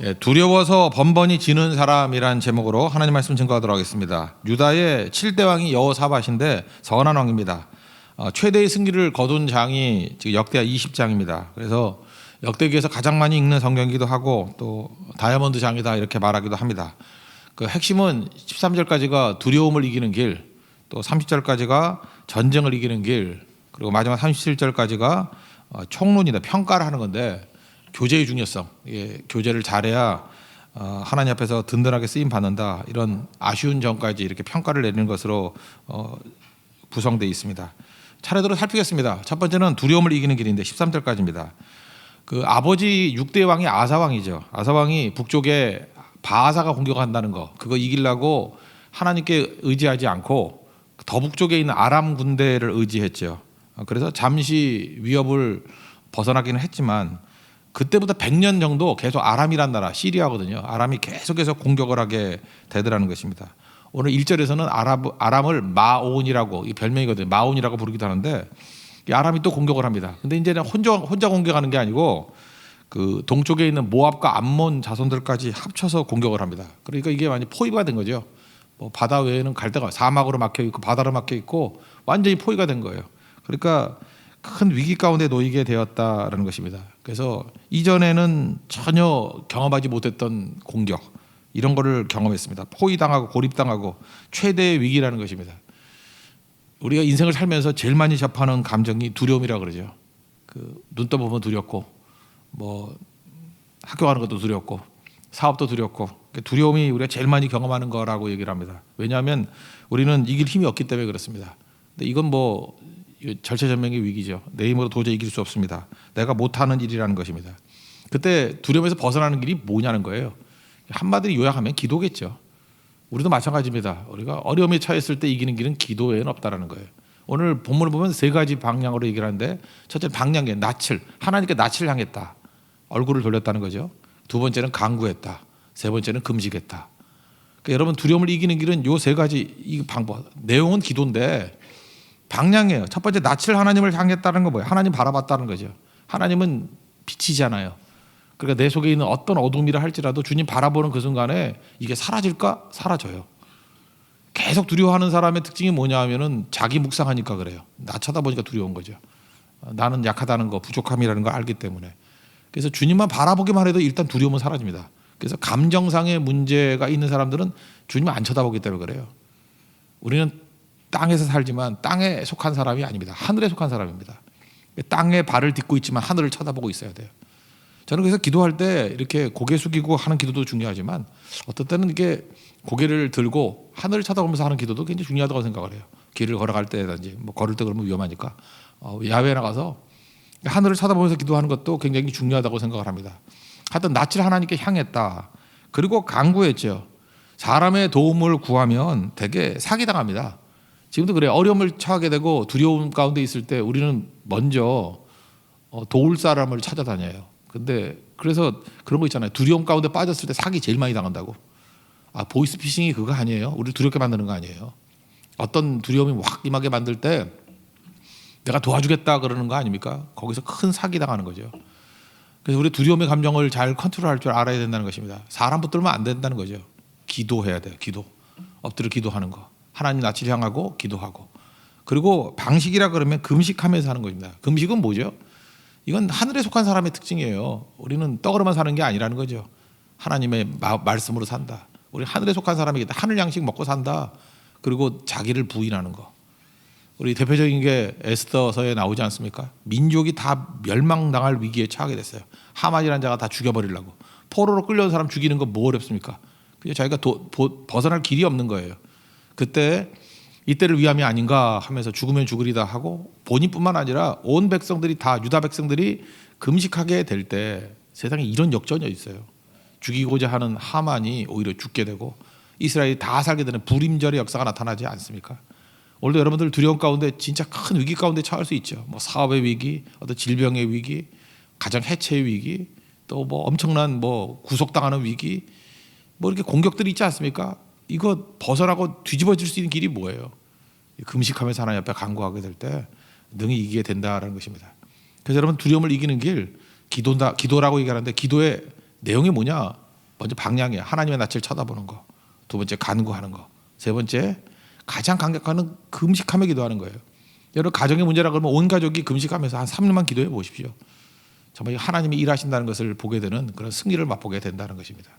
예, 두려워서 번번이 지는 사람이란 제목으로 하나님 말씀 증거하도록 하겠습니다. 유다의 7대 왕이 여호사밧인데 선한 왕입니다. 최대의 승리를 거둔 장이 지금 역대하 20장입니다. 그래서 역대기에서 가장 많이 읽는 성경이기도 하고 또 다이아몬드 장이다 이렇게 말하기도 합니다. 그 핵심은 13절까지가 두려움을 이기는 길, 또 30절까지가 전쟁을 이기는 길, 그리고 마지막 37절까지가 총론이다, 평가를 하는 건데 교제의 중요성, 교제를 잘해야 하나님 앞에서 든든하게 쓰임 받는다, 이런 아쉬운 점까지 이렇게 평가를 내리는 것으로 구성되어 있습니다. 차례대로 살피겠습니다. 첫 번째는 두려움을 이기는 길인데 13절까지입니다. 그 아버지 6대 왕이 아사왕이죠. 아사왕이 북쪽에 바하사가 공격한다는 거, 그거 이기려고 하나님께 의지하지 않고 더 북쪽에 있는 아람 군대를 의지했죠. 그래서 잠시 위협을 벗어나기는 했지만 그때부터 100년 정도 계속 아람이란 나라, 시리아거든요. 아람이 계속해서 공격을 하게 되더라는 것입니다. 오늘 1절에서는 아람을 마온이라고, 이 별명이거든요. 마온이라고 부르기도 하는데 이 아람이 또 공격을 합니다. 근데 이제는 혼자 공격하는 게 아니고 그 동쪽에 있는 모압과 암몬 자손들까지 합쳐서 공격을 합니다. 그러니까 이게 완전히 포위가 된 거죠. 뭐 바다 외에는 갈 데가, 사막으로 막혀 있고 바다로 막혀 있고 완전히 포위가 된 거예요. 그러니까 큰 위기 가운데 놓이게 되었다라는 것입니다. 그래서 이전에는 전혀 경험하지 못했던 공격, 이런 거를 경험했습니다. 포위당하고 고립당하고 최대의 위기라는 것입니다. 우리가 인생을 살면서 제일 많이 접하는 감정이 두려움이라고 그러죠. 그 눈 떠보면 두렵고, 뭐 학교 가는 것도 두렵고, 사업도 두렵고, 두려움이 우리가 제일 많이 경험하는 거라고 얘기를 합니다. 왜냐하면 우리는 이길 힘이 없기 때문에 그렇습니다. 근데 이건 뭐 절체절명의 위기죠. 내 힘으로 도저히 이길 수 없습니다. 내가 못하는 일이라는 것입니다. 그때 두려움에서 벗어나는 길이 뭐냐는 거예요. 한마디로 요약하면 기도겠죠. 우리도 마찬가지입니다. 우리가 어려움에 처했을 때 이기는 길은 기도 외에는 없다라는 거예요. 오늘 본문을 보면 세 가지 방향으로 얘기를 하는데, 첫째는 방향이에요. 낯을, 하나님께 낯을 향했다, 얼굴을 돌렸다는 거죠. 두 번째는 간구했다, 세 번째는 금식했다. 그러니까 여러분, 두려움을 이기는 길은 요 세 가지 이 방법, 내용은 기도인데 방향이에요. 첫 번째, 낯을 하나님을 향했다는 건 뭐예요? 하나님 바라봤다는 거죠. 하나님은 빛이잖아요. 그러니까 내 속에 있는 어떤 어둠이라 할지라도 주님 바라보는 그 순간에 이게 사라질까? 사라져요. 계속 두려워하는 사람의 특징이 뭐냐 하면은 자기 묵상하니까 그래요. 나 쳐다보니까 두려운 거죠. 나는 약하다는 거, 부족함이라는 걸 알기 때문에. 그래서 주님만 바라보기만 해도 일단 두려움은 사라집니다. 그래서 감정상의 문제가 있는 사람들은 주님을 안 쳐다보기 때문에 그래요. 우리는 땅에서 살지만 땅에 속한 사람이 아닙니다. 하늘에 속한 사람입니다. 땅에 발을 딛고 있지만 하늘을 쳐다보고 있어야 돼요. 저는 그래서 기도할 때 이렇게 고개 숙이고 하는 기도도 중요하지만 어떤 때는 이게 고개를 들고 하늘을 쳐다보면서 하는 기도도 굉장히 중요하다고 생각을 해요. 길을 걸어갈 때든지 뭐 걸을 때 그러면 위험하니까 야외에 나가서 하늘을 쳐다보면서 기도하는 것도 굉장히 중요하다고 생각을 합니다. 하여튼 낯을 하나님께 향했다. 그리고 간구했죠. 사람의 도움을 구하면 되게 사기당합니다. 지금도 그래요. 어려움을 처하게 되고 두려움 가운데 있을 때 우리는 먼저 도울 사람을 찾아다녀요. 근데 그래서 그런 거 있잖아요. 두려움 가운데 빠졌을 때 사기 제일 많이 당한다고. 보이스피싱이 그거 아니에요. 우리를 두렵게 만드는 거 아니에요. 어떤 두려움이 확 임하게 만들 때 내가 도와주겠다 그러는 거 아닙니까? 거기서 큰 사기 당하는 거죠. 그래서 우리 두려움의 감정을 잘 컨트롤할 줄 알아야 된다는 것입니다. 사람 붙들면 안 된다는 거죠. 기도해야 돼요. 기도. 엎드려 기도하는 거. 하나님 낯을 향하고 기도하고. 그리고 방식이라 그러면 금식하면서 하는 것입니다. 금식은 뭐죠? 이건 하늘에 속한 사람의 특징이에요. 우리는 떡으로만 사는 게 아니라는 거죠. 하나님의 말씀으로 산다. 우리 하늘에 속한 사람이기 때문에 하늘 양식 먹고 산다. 그리고 자기를 부인하는 거. 우리 대표적인 게 에스더서에 나오지 않습니까? 민족이 다 멸망당할 위기에 처하게 됐어요. 하만이라는 자가 다 죽여버리려고. 포로로 끌려온 사람 죽이는 거 뭐 어렵습니까? 그냥 자기가 벗어날 길이 없는 거예요. 그때 이때를 위함이 아닌가 하면서 죽으면 죽으리다 하고 본인뿐만 아니라 온 백성들이 다, 유다 백성들이 금식하게 될 때 세상에 이런 역전이 있어요. 죽이고자 하는 하만이 오히려 죽게 되고 이스라엘이 다 살게 되는 불임절의 역사가 나타나지 않습니까? 오늘도 여러분들 두려움 가운데 진짜 큰 위기 가운데 처할 수 있죠. 뭐 사업의 위기, 어떤 질병의 위기, 가정 해체의 위기, 또 뭐 엄청난 뭐 구속당하는 위기, 뭐 이렇게 공격들이 있지 않습니까? 이거 벗어나고 뒤집어질 수 있는 길이 뭐예요? 금식하면서 하나님 앞에 간구하게 될 때 능히 이기게 된다라는 것입니다. 그래서 여러분, 두려움을 이기는 길 기도라고 얘기하는데 기도의 내용이 뭐냐? 먼저 방향이에요. 하나님의 낯을 쳐다보는 거. 두 번째 간구하는 거. 세 번째 가장 강력한 금식하며 기도하는 거예요. 여러분 가정의 문제라 그러면 온 가족이 금식하면서 한 3년만 기도해 보십시오. 정말 하나님이 일하신다는 것을 보게 되는 그런 승리를 맛보게 된다는 것입니다.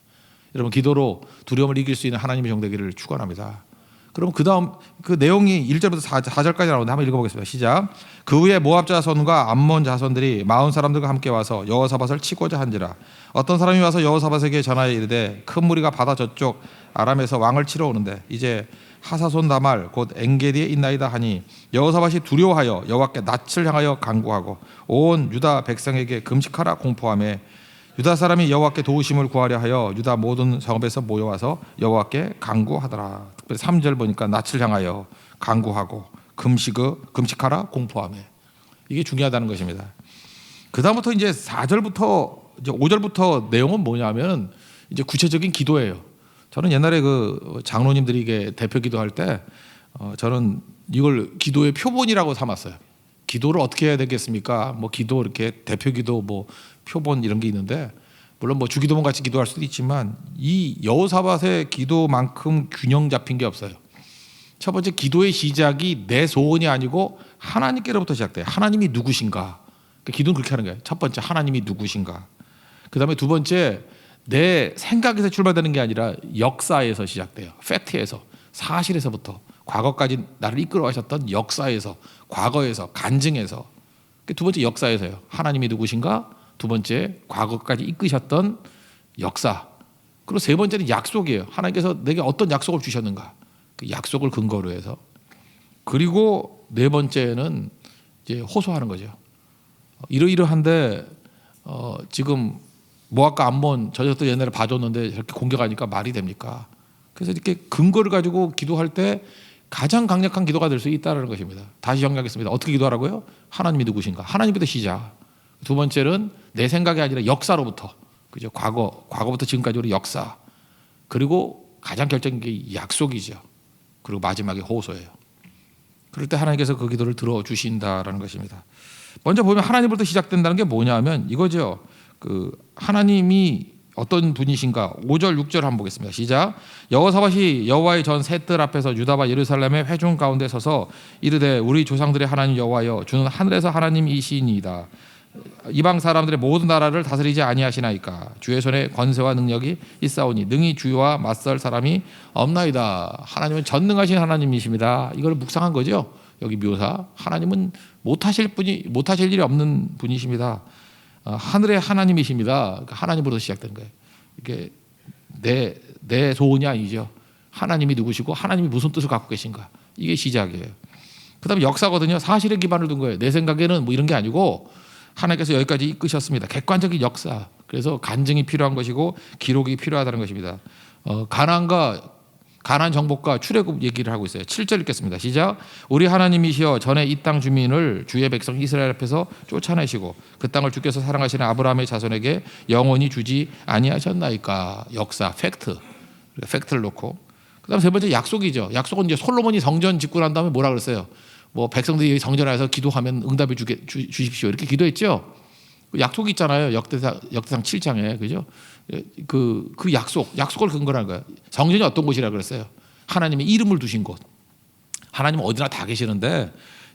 여러분 기도로 두려움을 이길 수 있는 하나님의 정되기를 축원합니다. 그럼 그 다음 그 내용이 1절부터 4절까지 나오는데 한번 읽어보겠습니다. 시작. 그 후에 모압 자손과 암몬 자손들이 마온 사람들과 함께 와서 여호사밧을 치고자 한지라. 어떤 사람이 와서 여호사밧에게 전하여 이르되 큰 무리가 바다 저쪽 아람에서 왕을 치러 오는데 이제 하사손 다말 곧 엔게디에 있나이다 하니 여호사밧이 두려워하여 여호와께 낯을 향하여 간구하고 온 유다 백성에게 금식하라 공포하며 유다 사람이 여호와께 도우심을 구하려 하여 유다 모든 성읍에서 모여와서 여호와께 간구하더라. 특별히 3절 보니까 낯을 향하여 간구하고 금식하라 공포하며 이게 중요하다는 것입니다. 그 다음부터 이제 4절부터 이제 5절부터 내용은 뭐냐면 이제 구체적인 기도예요. 저는 옛날에 그 장로님들이 이게 대표 기도할 때 저는 이걸 기도의 표본이라고 삼았어요. 기도를 어떻게 해야 되겠습니까? 뭐 기도 이렇게 대표 기도 뭐 표본 이런 게 있는데 물론 뭐 주기도문 같이 기도할 수도 있지만 이 여호사밧의 기도만큼 균형 잡힌 게 없어요. 첫 번째 기도의 시작이 내 소원이 아니고 하나님께로부터 시작돼요. 하나님이 누구신가? 그러니까 기도는 그렇게 하는 거예요. 첫 번째 하나님이 누구신가? 그 다음에 두 번째 내 생각에서 출발되는 게 아니라 역사에서 시작돼요. 팩트에서 사실에서부터 과거까지 나를 이끌어 가셨던 역사에서 과거에서 간증에서 두 번째 역사에서요. 하나님이 누구신가? 두 번째 과거까지 이끄셨던 역사. 그리고 세 번째는 약속이에요. 하나님께서 내게 어떤 약속을 주셨는가? 그 약속을 근거로 해서. 그리고 네 번째는 이제 호소하는 거죠. 이러이러한데 지금 모압과 암몬 저것도 옛날에 봐줬는데 이렇게 공격하니까 말이 됩니까? 그래서 이렇게 근거를 가지고 기도할 때 가장 강력한 기도가 될 수 있다는 것입니다. 다시 정리하겠습니다. 어떻게 기도하라고요? 하나님이 누구신가? 하나님부터 시작. 두 번째는 내 생각이 아니라 역사로부터, 그죠? 과거부터 지금까지로 역사. 그리고 가장 결정적인 게 약속이죠. 그리고 마지막에 호소예요. 그럴 때 하나님께서 그 기도를 들어주신다라는 것입니다. 먼저 보면 하나님부터 시작된다는 게 뭐냐면 이거죠. 그 하나님이 어떤 분이신가? 5절 6절 한번 보겠습니다. 시작. 여호사밧이 여호와의 전 셋들 앞에서 유다와 예루살렘의 회중 가운데 서서 이르되 우리 조상들의 하나님 여호와여 주는 하늘에서 하나님이시니이다. 이방 사람들의 모든 나라를 다스리지 아니하시나이까. 주의 손에 권세와 능력이 있사오니 능히 주와 맞설 사람이 없나이다. 하나님은 전능하신 하나님이십니다. 이걸 묵상한 거죠. 여기 묘사. 하나님은 못하실 일이 없는 분이십니다. 하늘의 하나님이십니다. 하나님으로부터 시작된 거예요. 이게 내 소원이 아니죠. 하나님이 누구시고 하나님이 무슨 뜻을 갖고 계신가. 이게 시작이에요. 그다음에 역사거든요. 사실에 기반을 둔 거예요. 내 생각에는 뭐 이런 게 아니고 하나님께서 여기까지 이끄셨습니다. 객관적인 역사. 그래서 간증이 필요한 것이고 기록이 필요하다는 것입니다. 가나안 정복과 출애굽 얘기를 하고 있어요. 7절 읽겠습니다. 시작. 우리 하나님이시여 전에 이 땅 주민을 주의 백성 이스라엘 앞에서 쫓아내시고 그 땅을 주께서 사랑하시는 아브라함의 자손에게 영원히 주지 아니하셨나이까. 역사, 팩트를 놓고. 그다음 세 번째 약속이죠. 약속은 이제 솔로몬이 성전 짓고 난 다음에 뭐라 그랬어요? 뭐 백성들이 성전에 와서 기도하면 응답을 주십시오. 이렇게 기도했죠. 약속이 있잖아요. 역대상 7장에 그죠? 그 약속을 근거로 한 거예요. 성전이 어떤 곳이라 그랬어요? 하나님의 이름을 두신 곳. 하나님은 어디나 다 계시는데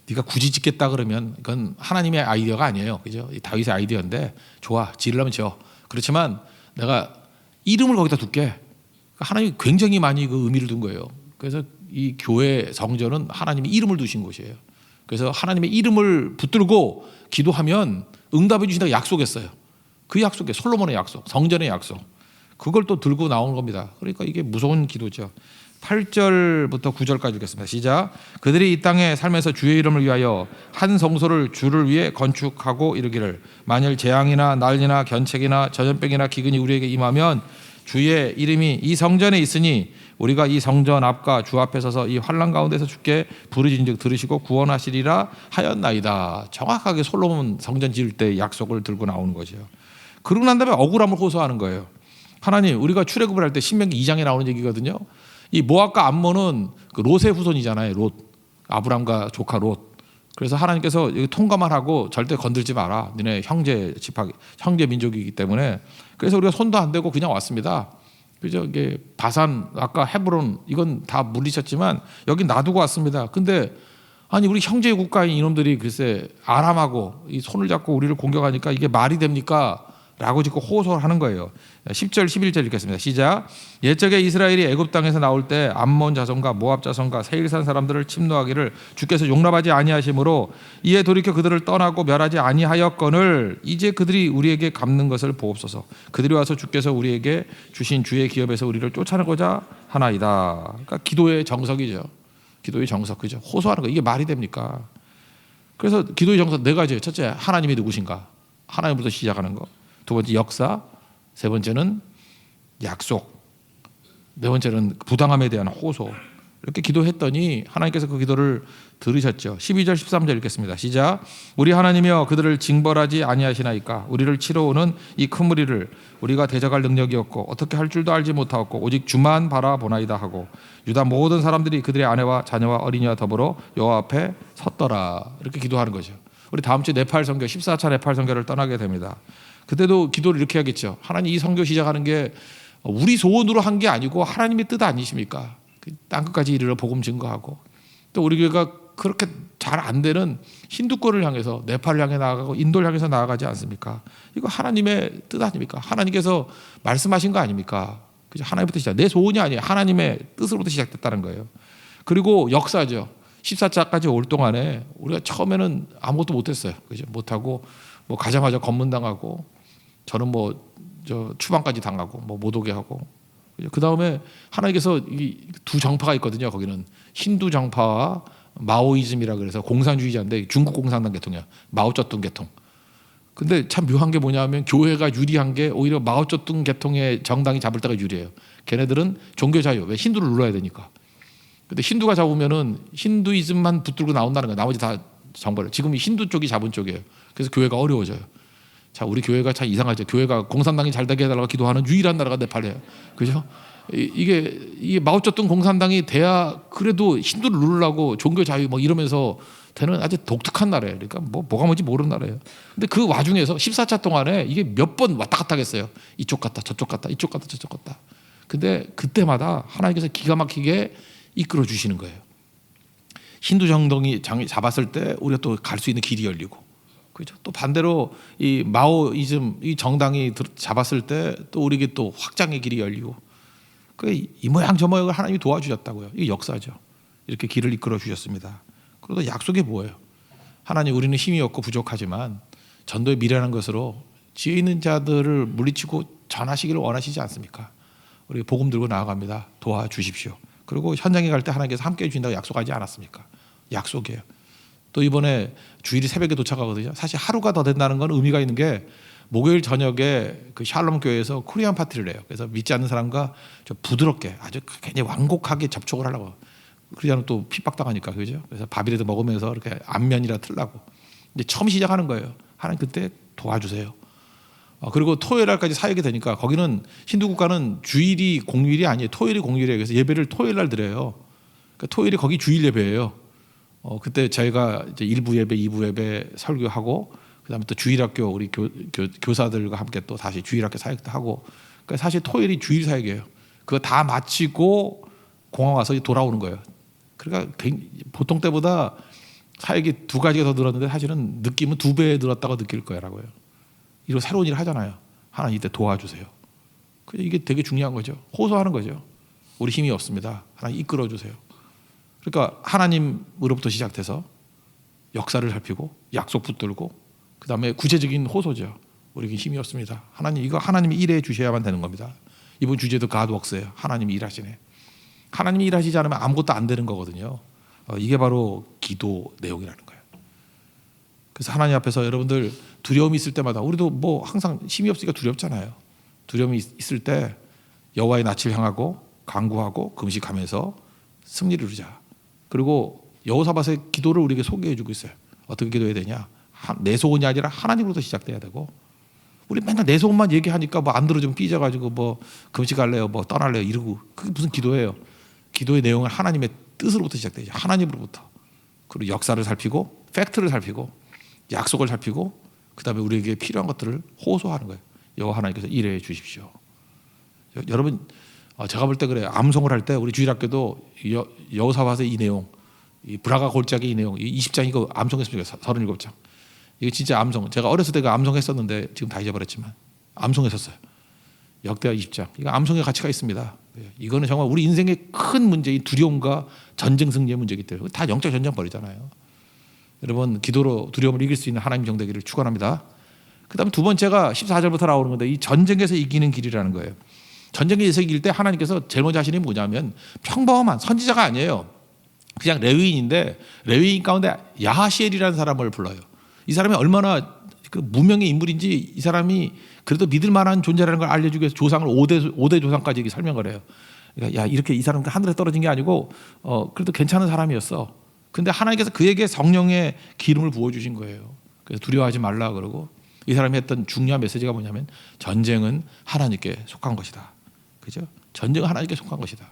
네가 굳이 짓겠다 그러면 이건 하나님의 아이디어가 아니에요. 그죠? 다윗의 아이디어인데 좋아. 지으려면 지어. 그렇지만 내가 이름을 거기다 둘게. 하나님이 굉장히 많이 그 의미를 둔 거예요. 그래서 이 교회 성전은 하나님의 이름을 두신 곳이에요. 그래서 하나님의 이름을 붙들고 기도하면 응답해 주신다고 약속했어요. 그 약속에 솔로몬의 약속, 성전의 약속. 그걸 또 들고 나오는 겁니다. 그러니까 이게 무서운 기도죠. 8절부터 9절까지 읽겠습니다. 시작. 그들이 이 땅에 살면서 주의 이름을 위하여 한 성소를 주를 위해 건축하고 이르기를 만일 재앙이나 난리나 견책이나 전염병이나 기근이 우리에게 임하면 주의 이름이 이 성전에 있으니 우리가 이 성전 앞과 주 앞에 서서 이 환난 가운데서 주께 부르짖은즉 들으시고 구원하시리라 하였나이다. 정확하게 솔로몬 성전 지을 때 약속을 들고 나오는 거죠. 그러고 난 다음에 억울함을 호소하는 거예요. 하나님, 우리가 출애굽을 할 때 신명기 2장에 나오는 얘기거든요. 이 모압과 암몬은 그 롯의 후손이잖아요. 롯, 아브람과 조카 롯. 그래서 하나님께서 여기 통과만 하고 절대 건들지 마라. 너네 형제 집합, 형제 민족이기 때문에. 그래서 우리가 손도 안 대고 그냥 왔습니다. 그죠? 이게 바산, 아까 헤브론 이건 다 물리쳤지만 여기 놔두고 왔습니다. 근데 아니 우리 형제 국가인 이놈들이 글쎄 아람하고 이 손을 잡고 우리를 공격하니까 이게 말이 됩니까? 라고 지금 호소를 하는 거예요. 10절 11절 읽겠습니다. 시작. 옛적에 이스라엘이 애굽 땅에서 나올 때 암몬 자손과 모압 자손과 세일산 사람들을 침노하기를 주께서 용납하지 아니하심으로 이에 돌이켜 그들을 떠나고 멸하지 아니하였거늘 이제 그들이 우리에게 갚는 것을 보옵소서. 그들이 와서 주께서 우리에게 주신 주의 기업에서 우리를 쫓아내고자 하나이다. 그러니까 기도의 정석이죠. 기도의 정석, 그죠? 호소하는 거 이게 말이 됩니까? 그래서 기도의 정석 네 가지예요. 첫째, 하나님이 누구신가? 하나님부터 시작하는 거. 두 번째 역사, 세 번째는 약속, 네 번째는 부당함에 대한 호소. 이렇게 기도했더니 하나님께서 그 기도를 들으셨죠. 12절 13절 읽겠습니다. 시작. 우리 하나님이여 그들을 징벌하지 아니하시나이까. 우리를 치러 오는 이 큰 무리를 우리가 대적할 능력이 없고 어떻게 할 줄도 알지 못하였고 오직 주만 바라보나이다 하고 유다 모든 사람들이 그들의 아내와 자녀와 어린이와 더불어 여호와 앞에 섰더라. 이렇게 기도하는 거죠. 우리 다음 주에 네팔 선교 14차 네팔 선교를 떠나게 됩니다. 그때도 기도를 이렇게 하겠죠. 하나님 이 선교 시작하는 게 우리 소원으로 한 게 아니고 하나님의 뜻 아니십니까? 땅끝까지 이르러 복음 증거하고 또 우리 교회가 그렇게 잘 안 되는 힌두권을 향해서 네팔을 향해 나아가고 인도를 향해서 나아가지 않습니까? 이거 하나님의 뜻 아닙니까? 하나님께서 말씀하신 거 아닙니까? 그죠? 하나님부터 시작. 내 소원이 아니에요. 하나님의 뜻으로부터 시작됐다는 거예요. 그리고 역사죠. 14차까지 올 동안에 우리가 처음에는 아무것도 못했어요. 그죠? 못하고 뭐 가자마자 검문당하고 저는 뭐 저 추방까지 당하고 뭐 못 오게 하고 그 다음에 하나님께서 이 두 정파가 있거든요. 거기는 힌두 정파와 마오이즘이라 그래서 공산주의자인데 중국 공산당 계통이야. 마오쩌둥 계통. 근데 참 묘한 게 뭐냐면 교회가 유리한 게 오히려 마오쩌둥 계통의 정당이 잡을 때가 유리해요. 걔네들은 종교 자유. 왜 힌두를 눌러야 되니까. 근데 힌두가 잡으면은 힌두이즘만 붙들고 나온다는 거야. 나머지 다 정벌을. 지금 힌두 쪽이 잡은 쪽이에요. 그래서 교회가 어려워져요. 자, 우리 교회가 참 이상하죠. 교회가 공산당이 잘 되게 해달라고 기도하는 유일한 나라가 네팔이에요. 그죠? 이게 마오쩌둥 공산당이 돼야 그래도 힌두를 누르려고 종교 자유 뭐 이러면서 되는 아주 독특한 나라예요. 그러니까 뭐가 뭔지 모르는 나라예요. 근데 그 와중에서 14차 동안에 이게 몇 번 왔다 갔다 하겠어요. 이쪽 갔다 저쪽 갔다 이쪽 갔다 저쪽 갔다. 근데 그때마다 하나님께서 기가 막히게 이끌어 주시는 거예요. 힌두 정당이 잡았을 때 우리가 또 갈 수 있는 길이 열리고, 그렇죠. 또 반대로 이 마오이즘 이 정당이 잡았을 때 또 우리에게 또 확장의 길이 열리고, 그 이 모양 저 모양을 하나님이 도와주셨다고요. 이게 역사죠. 이렇게 길을 이끌어 주셨습니다. 그리고 약속이 뭐예요? 하나님 우리는 힘이 없고 부족하지만 전도에 미련한 것으로 지혜 있는 자들을 물리치고 전하시기를 원하시지 않습니까? 우리 복음 들고 나아갑니다. 도와주십시오. 그리고 현장에 갈 때 하나님께서 함께해 주신다고 약속하지 않았습니까? 약속이에요. 또 이번에 주일이 새벽에 도착하거든요. 사실 하루가 더 된다는 건 의미가 있는 게 목요일 저녁에 그 샬롬 교회에서 코리안 파티를 해요. 그래서 믿지 않는 사람과 좀 부드럽게 아주 굉장히 완곡하게 접촉을 하려고. 그러지 않으면 또 핍박당하니까, 그죠? 그래서 밥이라도 먹으면서 이렇게 안면이라 틀라고. 이제 처음 시작하는 거예요. 하나님 그때 도와주세요. 그리고 토요일 날까지 사역이 되니까 거기는 힌두 국가는 주일이 공휴일이 아니에요. 토요일이 공휴일이에요. 그래서 예배를 토요일 날 드려요. 그러니까 토요일이 거기 주일 예배예요. 그때 저희가 이제 1부 예배, 2부 예배 설교하고 그다음에 또 주일학교 우리 교사들과 함께 또 다시 주일학교 사역도 하고. 그러니까 사실 토요일이 주일 사역이에요. 그거 다 마치고 공항 와서 돌아오는 거예요. 그러니까 보통 때보다 사역이 2가지가 더 늘었는데 사실은 느낌은 2배 늘었다고 느낄 거라고요. 이런 새로운 일을 하잖아요. 하나님 이때 도와주세요. 이게 되게 중요한 거죠. 호소하는 거죠. 우리 힘이 없습니다. 하나님 이끌어 주세요. 그러니까 하나님으로부터 시작돼서 역사를 살피고 약속 붙들고 그다음에 구체적인 호소죠. 우리에게 힘이 없습니다. 하나님 이거 하나님이 일해 주셔야만 되는 겁니다. 이번 주제도 God works예요. 하나님이 일하시네. 하나님이 일하시지 않으면 아무것도 안 되는 거거든요. 이게 바로 기도 내용이라는 거예요. 그래서 하나님 앞에서 여러분들 두려움이 있을 때마다 우리도 뭐 항상 힘이 없으니까 두렵잖아요. 두려움이 있을 때 여호와의 낯을 향하고 간구하고 금식하면서 승리를 이루자. 그리고 여호사밧의 기도를 우리에게 소개해주고 있어요. 어떻게 기도해야 되냐? 내 소원이 아니라 하나님으로부터 시작돼야 되고, 우리 맨날 내 소원만 얘기하니까 뭐 안 들어주면 삐져가지고 뭐 금식할래요, 뭐 떠날래요 이러고 그게 무슨 기도예요? 기도의 내용은 하나님의 뜻으로부터 시작되죠. 하나님으로부터. 그리고 역사를 살피고 팩트를 살피고 약속을 살피고 그다음에 우리에게 필요한 것들을 호소하는 거예요. 여호와 하나님께서 이래 주십시오. 여러분 제가 볼 때 그래요. 암송을 할 때 우리 주일학교도 여호사밧의 이 내용, 이 브라가 골짜기 이 내용, 이 20장 이거 암송했습니다. 37장. 이거 진짜 암송. 제가 어렸을 때 그 암송했었는데 지금 다 잊어버렸지만 암송했었어요. 역대하 20장. 이거 암송의 가치가 있습니다. 이거는 정말 우리 인생의 큰 문제인 두려움과 전쟁 승리의 문제이기 때문에 다 영적 전쟁 벌이잖아요. 여러분 기도로 두려움을 이길 수 있는 하나님 정되기를 축원합니다. 그다음 두 번째가 14절부터 나오는 건데 이 전쟁에서 이기는 길이라는 거예요. 전쟁에서 이길 때 하나님께서 제일 먼저 하시는 게 뭐냐면 평범한 선지자가 아니에요. 그냥 레위인인데 레위인 가운데 야하시엘이라는 사람을 불러요. 이 사람이 얼마나 그 무명의 인물인지 이 사람이 그래도 믿을 만한 존재라는 걸 알려주기 위해서 조상을 5대 조상까지 이렇게 설명을 해요. 그러니까 야 이렇게 이 사람 하늘에 떨어진 게 아니고 그래도 괜찮은 사람이었어. 근데 하나님께서 그에게 성령의 기름을 부어주신 거예요. 그래서 두려워하지 말라 그러고 이 사람이 했던 중요한 메시지가 뭐냐면 전쟁은 하나님께 속한 것이다. 그죠? 전쟁은 하나님께 속한 것이다.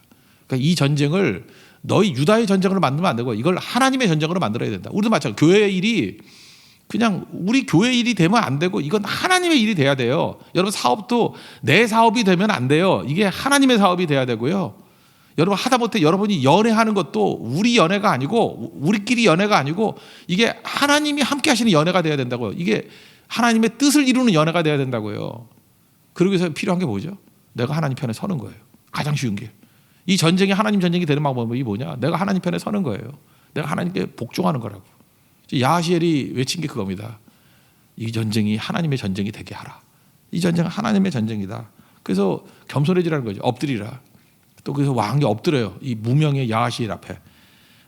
그러니까 이 전쟁을 너희 유다의 전쟁으로 만들면 안 되고 이걸 하나님의 전쟁으로 만들어야 된다. 우리도 마찬가지로 교회의 일이 그냥 우리 교회 일이 되면 안 되고 이건 하나님의 일이 돼야 돼요. 여러분 사업도 내 사업이 되면 안 돼요. 이게 하나님의 사업이 돼야 되고요. 여러분 하다못해 여러분이 연애하는 것도 우리 연애가 아니고 우리끼리 연애가 아니고 이게 하나님이 함께 하시는 연애가 돼야 된다고요. 이게 하나님의 뜻을 이루는 연애가 돼야 된다고요. 그러기 위해서 필요한 게 뭐죠? 내가 하나님 편에 서는 거예요. 가장 쉬운 길. 이 전쟁이 하나님 전쟁이 되는 방법이 뭐냐? 내가 하나님 편에 서는 거예요. 내가 하나님께 복종하는 거라고. 야하시엘이 외친 게 그겁니다. 이 전쟁이 하나님의 전쟁이 되게 하라. 이 전쟁은 하나님의 전쟁이다. 그래서 겸손해지라는 거죠. 엎드리라. 또 그래서 왕이 엎드려요. 이 무명의 야하시엘 앞에.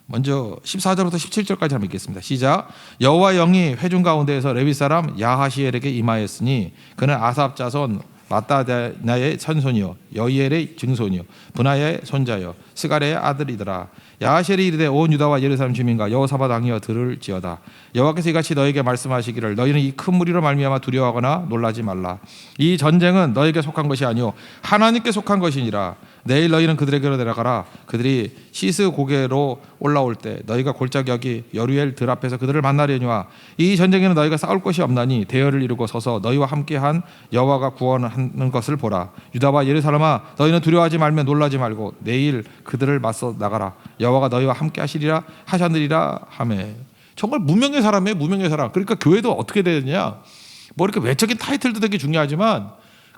먼저 14절부터 17절까지 한번 읽겠습니다. 시작. 여호와 영이 회중 가운데에서 레위 사람 야하시엘에게 임하였으니 그는 아삽 자손 마따나의 선손이요 여이엘의 증손이요 분하야의 손자요 스가랴의 아들이더라. 야하시엘이 이르되 온 유다와 예루살렘 주민과 여호사밧 왕이여 들을지어다. 여호와께서 이같이 너에게 말씀하시기를 너희는 이 큰 무리로 말미암아 두려워하거나 놀라지 말라. 이 전쟁은 너에게 속한 것이 아니요 하나님께 속한 것이니라. 내일 너희는 그들에게로 내려가라. 그들이 시스 고개로 올라올 때 너희가 골짜기 여기 여루엘 들 앞에서 그들을 만나려니와 이 전쟁에는 너희가 싸울 것이 없나니 대열을 이루고 서서 너희와 함께한 여호와가 구원하는 것을 보라. 유다와 예루살렘아 너희는 두려워하지 말며 놀라지 말고 내일 그들을 맞서 나가라. 여호와가 너희와 함께 하셨느리라 하매. 정말 무명의 사람이에요. 무명의 사람. 그러니까 교회도 어떻게 되느냐, 뭐 이렇게 외적인 타이틀도 되게 중요하지만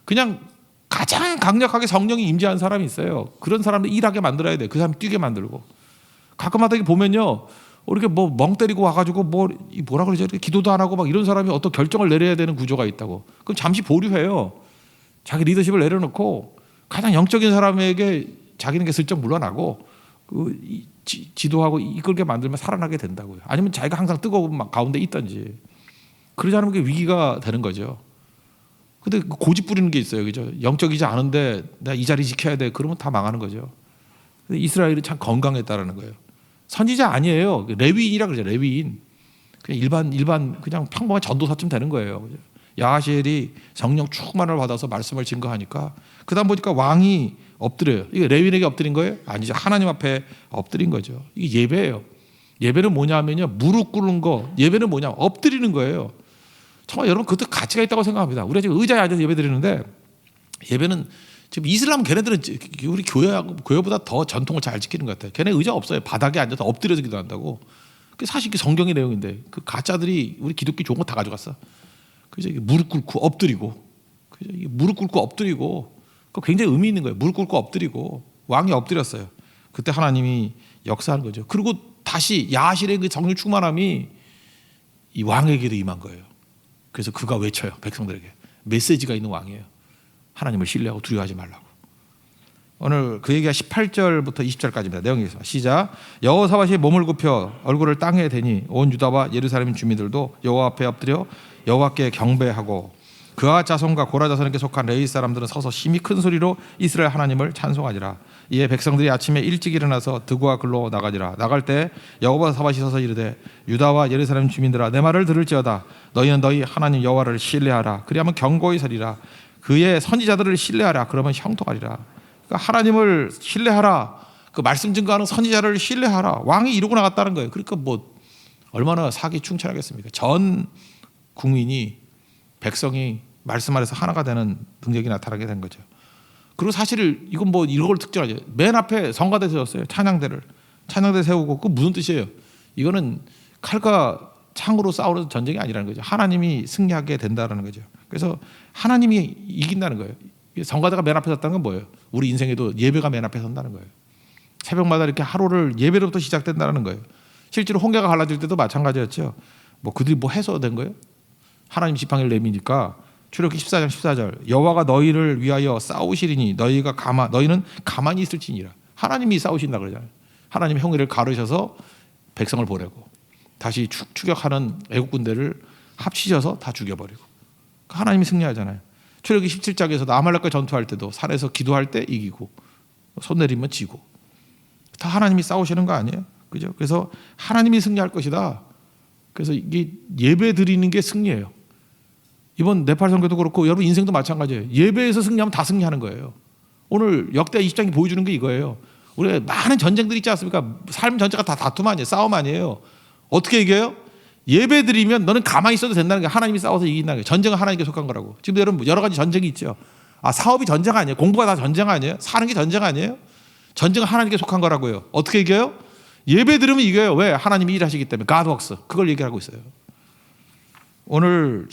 그냥 가장 강력하게 성령이 임재한 사람이 있어요. 그런 사람을 일하게 만들어야 돼. 그 사람 뛰게 만들고. 가끔마다 보면요, 이렇게 뭐 멍 때리고 와가지고 뭐라 그러죠? 이렇게 기도도 안 하고 막 이런 사람이 어떤 결정을 내려야 되는 구조가 있다고. 그럼 잠시 보류해요. 자기 리더십을 내려놓고 가장 영적인 사람에게 자기는 슬쩍 물러나고 지도하고 이끌게 만들면 살아나게 된다고요. 아니면 자기가 항상 뜨거운 막 가운데 있든지. 그러지 않으면 그게 위기가 되는 거죠. 근데 고집 부리는 게 있어요. 그죠? 영적이지 않은데 내가 이 자리 지켜야 돼. 그러면 다 망하는 거죠. 근데 이스라엘이 참 건강했다라는 거예요. 선지자 아니에요. 레위인이라 그러죠. 레위인. 그냥 일반 그냥 평범한 전도사쯤 되는 거예요. 그죠? 야하시엘이 성령 충만을 받아서 말씀을 증거하니까 그다음 보니까 왕이 엎드려요. 이게 레위인에게 엎드린 거예요? 아니죠. 하나님 앞에 엎드린 거죠. 이게 예배예요. 예배는 뭐냐면요, 무릎 꿇는 거. 예배는 뭐냐, 엎드리는 거예요. 정말 여러분 그것도 가치가 있다고 생각합니다. 우리가 지금 의자에 앉아서 예배 드리는데 예배는 지금 이슬람 걔네들은 우리 교회보다 더 전통을 잘 지키는 것 같아요. 걔네 의자 없어요. 바닥에 앉아서 엎드려서 기도한다고. 그게 사실 성경의 내용인데 그 가짜들이 우리 기독교 좋은 거 다 가져갔어. 그래서 무릎 꿇고 엎드리고, 그죠? 무릎 꿇고 엎드리고, 그 굉장히 의미 있는 거예요. 무릎 꿇고 엎드리고 왕이 엎드렸어요. 그때 하나님이 역사하는 거죠. 그리고 다시 야하시엘의 그 성령 충만함이 이 왕에게도 임한 거예요. 그래서 그가 외쳐요. 백성들에게 메시지가 있는 왕이에요. 하나님을 신뢰하고 두려워하지 말라고. 오늘 그 얘기가 18절부터 20절까지입니다. 내용이 있습니다. 시작. 여호사밧이 몸을 굽혀 얼굴을 땅에 대니 온 유다와 예루살렘 주민들도 여호와 앞에 엎드려 여호와께 경배하고 그와 자손과 고라 자손에게 속한 레위 사람들은 서서 심히 큰 소리로 이스라엘 하나님을 찬송하지라. 이에 백성들이 아침에 일찍 일어나서 드고와 글로 나가지라. 나갈 때 여호사밧이 서서 이르되 유다와 예루살렘 주민들아 내 말을 들을지어다. 너희는 너희 하나님 여호와를 신뢰하라. 그리하면 견고히 서리라. 그의 선지자들을 신뢰하라. 그러면 형통하리라. 그러니까 하나님을 신뢰하라. 그 말씀 증거하는 선지자를 신뢰하라. 왕이 이러고 나갔다는 거예요. 그러니까 얼마나 사기 충천하겠습니까? 전 국민이 백성이 말씀 아래서 하나가 되는 능력이 나타나게 된 거죠. 그리고 사실 이건 뭐 이걸 특정하죠. 맨 앞에 성가대 세웠어요. 찬양대 세우고 그 무슨 뜻이에요? 이거는 칼과 창으로 싸우는 전쟁이 아니라는 거죠. 하나님이 승리하게 된다라는 거죠. 그래서 하나님이 이긴다는 거예요. 성가대가 맨 앞에 섰다는 건 뭐예요? 우리 인생에도 예배가 맨 앞에 선다는 거예요. 새벽마다 이렇게 하루를 예배로부터 시작된다는 거예요. 실제로 홍해가 갈라질 때도 마찬가지였죠. 뭐 그들이 뭐 해서 된 거예요? 하나님 지팡이를 내미니까 출애굽기 14장 14절 여호와가 너희를 위하여 싸우시리니 너희는 가만히 있을지니라. 하나님이 싸우신다 그러잖아요. 하나님 홍해를 가르셔서 백성을 보내고 다시 추격하는 애국 군대를 합치셔서 다 죽여버리고 하나님이 승리하잖아요. 출애굽기 17장에서도 아말렉과 전투할 때도 산에서 기도할 때 이기고 손 내리면 지고 다 하나님이 싸우시는 거 아니에요? 그죠? 그래서 하나님이 승리할 것이다. 그래서 이게 예배 드리는 게 승리예요. 이번 네팔 선교도 그렇고 여러분 인생도 마찬가지예요. 예배에서 승리하면 다 승리하는 거예요. 오늘 역대 20장이 보여주는 게 이거예요. 우리가 많은 전쟁들이 있지 않습니까? 삶 전체가 다 다툼 아니에요. 싸움 아니에요. 어떻게 이겨요? 예배 드리면 너는 가만히 있어도 된다는 게 하나님이 싸워서 이긴다는 게 전쟁은 하나님께 속한 거라고. 지금 여러분 여러 가지 전쟁이 있죠. 사업이 전쟁 아니에요? 공부가 다 전쟁 아니에요? 사는 게 전쟁 아니에요? 전쟁은 하나님께 속한 거라고요. 어떻게 이겨요? 예배 들으면 이겨요. 왜? 하나님이 일하시기 때문에. God works. 그걸 얘기하고 있어요. 오늘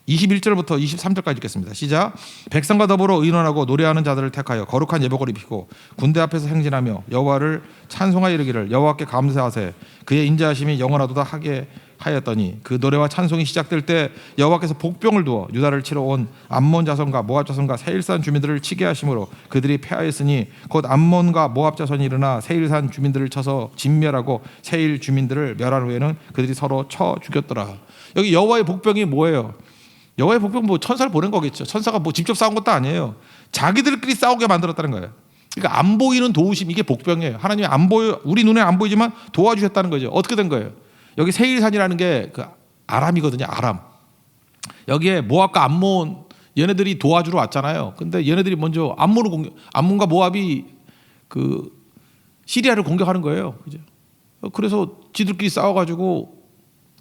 21절부터 23절까지 읽겠습니다. 시작. 백성과 더불어 의논하고 노래하는 자들을 택하여 거룩한 예복을 입히고 군대 앞에서 행진하며 여호와를 찬송하여 이르기를 여호와께 감사하세 그의 인자하심이 영원하도다 하게 하였더니 그 노래와 찬송이 시작될 때 여호와께서 복병을 두어 유다를 치러 온 암몬 자손과 모압 자손과 세일산 주민들을 치게 하심으로 그들이 패하였으니 곧 암몬과 모압 자손이 일어나 세일산 주민들을 쳐서 진멸하고 세일 주민들을 멸한 후에는 그들이 서로 쳐 죽였더라. 여기 여호와의 복병이 뭐예요? 여호와의 복병 뭐 천사를 보낸 거겠죠. 천사가 뭐 직접 싸운 것도 아니에요. 자기들끼리 싸우게 만들었다는 거예요. 그러니까 안 보이는 도우심, 이게 복병이에요. 하나님이 안 보여, 우리 눈에 안 보이지만 도와주셨다는 거죠. 어떻게 된 거예요? 여기 세일산이라는 게 그 아람이거든요. 아람. 여기에 모압과 암몬 얘네들이 도와주러 왔잖아요. 근데 얘네들이 먼저 암몬과 모압이 그 시리아를 공격하는 거예요. 그죠? 그래서 지들끼리 싸워가지고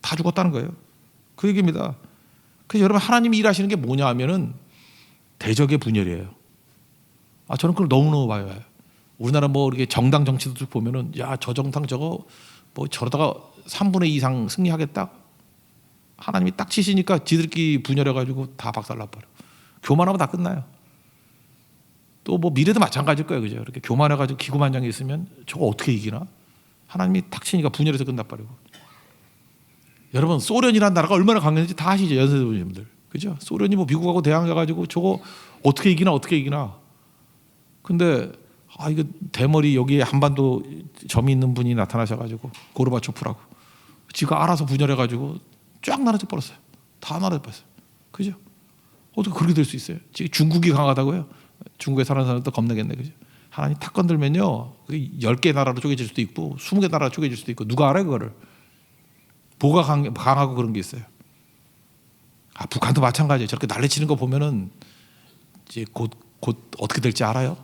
다 죽었다는 거예요. 그 얘기입니다. 그래서 여러분 하나님이 일하시는 게 뭐냐 하면은 대적의 분열이에요. 저는 그걸 너무너무 봐요. 우리나라 뭐 이렇게 정당 정치도 보면은 야, 저 정당 저거 뭐 저러다가 3분의 2 이상 승리하겠다. 하나님이 딱 치시니까 지들끼리 분열해가지고 다 박살나버려. 교만하면 다 끝나요. 또 뭐 미래도 마찬가지일 거예요, 그죠? 이렇게 교만해가지고 기고만장해 있으면 저거 어떻게 이기나? 하나님이 딱 치니까 분열해서 끝나버리고. 여러분 소련이라는 나라가 얼마나 강했는지 다 아시죠, 연세대분들, 그죠? 소련이 뭐 미국하고 대항해가지고 저거 어떻게 이기나. 근데 이거 대머리 여기에 한반도 점이 있는 분이 나타나셔가지고 고르바초프라고 지가 알아서 분열해가지고 쫙 나눠져 버렸어요. 다 나눠져 버렸어요. 그죠? 어떻게 그렇게 될 수 있어요? 지금 중국이 강하다고요? 중국에 사는 사람도 겁내겠네, 그죠? 하나님 탁 건들면요 10개 나라로 쪼개질 수도 있고 20개 나라로 쪼개질 수도 있고 누가 알아요 그거를? 뭐가 강하고 그런 게 있어요. 북한도 마찬가지예요. 저렇게 난리치는 거 보면은 이제 곧 어떻게 될지 알아요?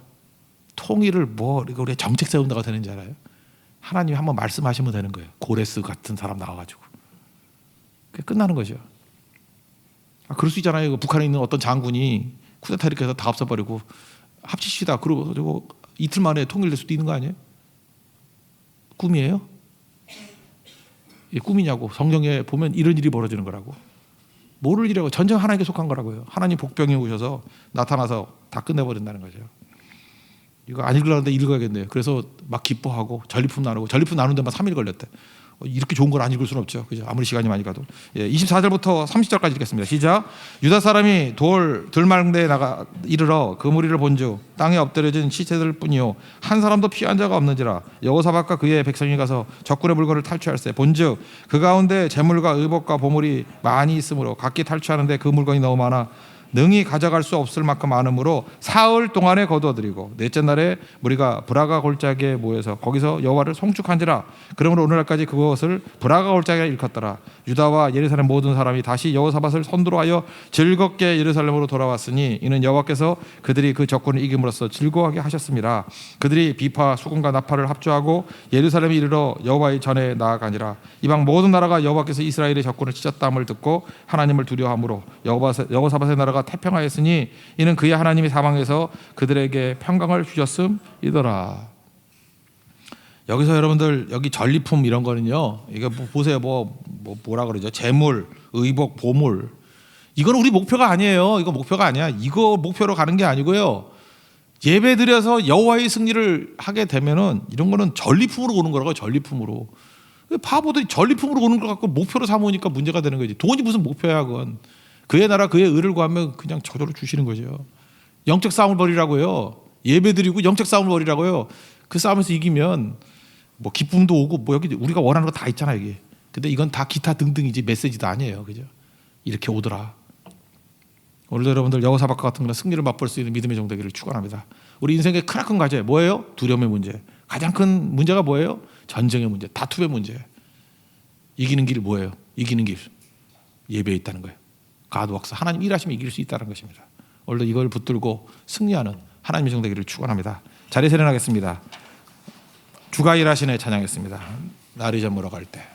통일을 우리 정책 세운다가 되는지 알아요? 하나님이 한번 말씀하시면 되는 거예요. 고레스 같은 사람 나와가지고 끝나는 거죠. 그럴 수 있잖아요. 북한에 있는 어떤 장군이 쿠데타 이렇게 해서 다 없애버리고 합치시다 그러고 이틀 만에 통일될 수도 있는 거 아니에요? 꿈이에요? 꿈이냐고. 성경에 보면 이런 일이 벌어지는 거라고. 모를 일이라고. 전쟁 하나님께 속한 거라고요. 하나님 복병이 오셔서 나타나서 다 끝내버린다는 거죠. 이거 안 읽으려는데 읽어야겠네요. 그래서 막 기뻐하고 전리품 나누고 전리품 나누는 데만 3일 걸렸대. 이렇게 좋은 걸 안 읽을 수는 없죠. 그죠? 아무리 시간이 많이 가도. 24절부터 30절까지 읽겠습니다. 시작. 유다 사람이 들말대에 나가 이르러 그 무리를 본즉 땅에 엎드려진 시체들 뿐이요 한 사람도 피한 자가 없는지라. 여호사밧과 그의 백성이 가서 적군의 물건을 탈취할세. 본즉 그 가운데 재물과 의복과 보물이 많이 있으므로 각기 탈취하는데 그 물건이 너무 많아 능히 가져갈 수 없을 만큼 많으므로 사흘 동안에 거두어들이고 넷째 날에 무리가 브라가 골짜기에 모여서 거기서 여호와를 송축한지라. 그러므로 오늘날까지 그것을 브라가 골짜기라 일컫더라. 유다와 예루살렘 모든 사람이 다시 여호사밧을 선두로 하여 즐겁게 예루살렘으로 돌아왔으니 이는 여호와께서 그들이 그 적군을 이김으로써 즐거워하게 하셨습니다. 그들이 비파 수금과 나팔을 합주하고 예루살렘에 이르러 여호와의 전에 나아가니라. 이방 모든 나라가 여호와께서 이스라엘의 적군을 찢었다함을 듣고 하나님을 두려워함으로 여호사밧의 나라가 태평하였으니 이는 그의 하나님이 사방에서 그들에게 평강을 주셨음이더라. 여기서 여러분들 여기 전리품 이런 거는요, 이거 보세요. 뭐라 그러죠? 재물, 의복, 보물. 이건 우리 목표가 아니에요. 이거 목표가 아니야. 이거 목표로 가는 게 아니고요. 예배 드려서 여호와의 승리를 하게 되면은 이런 거는 전리품으로 오는 거라고요. 전리품으로. 바보들이 전리품으로 오는 걸 갖고 목표로 삼으니까 문제가 되는 거지. 돈이 무슨 목표야 그건. 그의 나라 그의 의를 구하면 그냥 저절로 주시는 거죠. 영적 싸움을 벌이라고요. 예배 드리고 영적 싸움을 벌이라고요. 그 싸움에서 이기면 뭐 기쁨도 오고 뭐 여기 우리가 원하는 거 다 있잖아 이게. 근데 이건 다 기타 등등이지 메시지도 아니에요. 그죠? 이렇게 오더라. 오늘도 여러분들 여호사밧과 같은 그런 승리를 맛볼 수 있는 믿음의 종 되기를 축원합니다. 우리 인생의 크나큰 과제 뭐예요? 두려움의 문제. 가장 큰 문제가 뭐예요? 전쟁의 문제, 다툼의 문제. 이기는 길 뭐예요? 이기는 길 예배에 있다는 거예요. 가드웍스 하나님 일하시면 이길 수 있다는 것입니다. 오늘도 이걸 붙들고 승리하는 하나님의 종 되기를 축원합니다. 자리 세련하겠습니다. 주가 일하시네 찬양했습니다. 날이 저물어 갈 때.